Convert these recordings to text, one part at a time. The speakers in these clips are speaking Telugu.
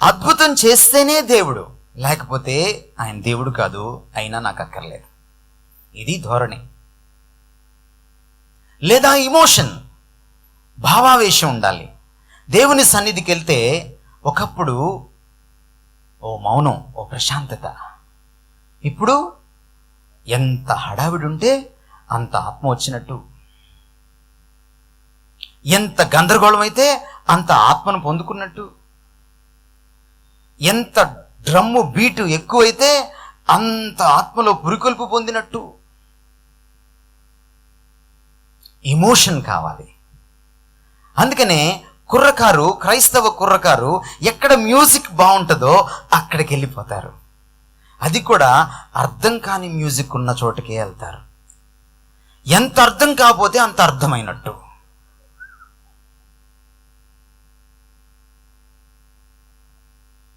అద్భుతం చేస్తేనే దేవుడు, లేకపోతే ఆయన దేవుడు కాదు, అయినా నాకు అక్కర్లేదు. ఇది ధోరణి. లేదా ఇమోషన్, భావావేశం ఉండాలి. దేవుని సన్నిధికి వెళ్తే ఒకప్పుడు ఓ మౌనం, ఓ ప్రశాంతత. ఇప్పుడు ఎంత హడావిడి ఉంటే అంత ఆత్మ వచ్చినట్టు, ఎంత గందరగోళం అయితే అంత ఆత్మను పొందుకున్నట్టు, ఎంత డ్రమ్ము బీటు ఎక్కువైతే అంత ఆత్మలో పురికొల్పు పొందినట్టు. ఇమోషన్ కావాలి. అందుకనే క్రైస్తవ కుర్రకారు ఎక్కడ మ్యూజిక్ బాగుంటుందో అక్కడికి వెళ్ళిపోతారు. అది కూడా అర్థం కాని మ్యూజిక్ ఉన్న చోటకే వెళ్తారు. ఎంత అర్థం కాకపోతే అంత అర్థమైనట్టు.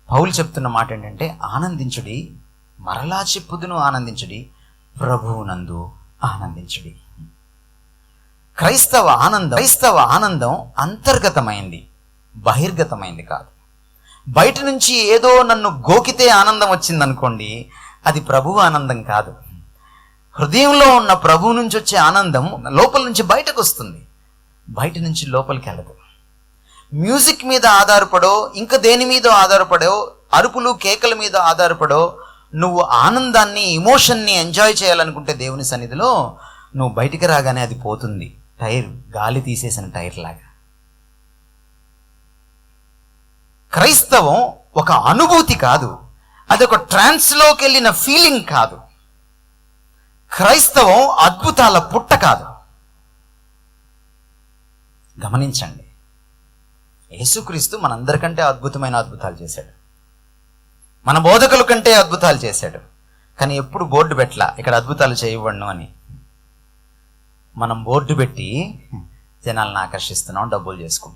పౌలు చెప్తున్న మాట ఏంటంటే, ఆనందించుడి, మరలా చెప్పుదును ఆనందించుడి, ప్రభువునందు ఆనందించుడి. క్రైస్తవ ఆనందం అంతర్గతమైంది, బహిర్గతమైంది కాదు. బయట నుంచి ఏదో నన్ను గోకితే ఆనందం వచ్చిందనుకోండి, అది ప్రభువు ఆనందం కాదు. హృదయంలో ఉన్న ప్రభువు నుంచి వచ్చే ఆనందం లోపల నుంచి బయటకు వస్తుంది, బయట నుంచి లోపలికి వెళ్ళదు. మ్యూజిక్ మీద ఆధారపడో, ఇంకా దేని మీద ఆధారపడో, అరుపులు కేకల మీద ఆధారపడో నువ్వు ఆనందాన్ని, ఇమోషన్ని ఎంజాయ్ చేయాలనుకుంటే దేవుని సన్నిధిలో, నువ్వు బయటికి రాగానే అది పోతుంది. గాలి తీసేసిన టైర్ లాగా. క్రైస్తవం ఒక అనుభూతి కాదు, అదొక ట్రాన్స్లోకి వెళ్ళిన ఫీలింగ్ కాదు. క్రైస్తవం అద్భుతాల పుట్ట కాదు. గమనించండి, యేసుక్రీస్తు మనందరికంటే అద్భుతమైన అద్భుతాలు చేశాడు, మన బోధకుల కంటే అద్భుతాలు చేశాడు. కానీ ఎప్పుడు బోర్డు పెట్టలా, ఇక్కడ అద్భుతాలు చేయబడను అని. మనం బోర్డు పెట్టి జనాలను ఆకర్షిస్తున్నాం, డబ్బులు చేసుకుంటున్నాం.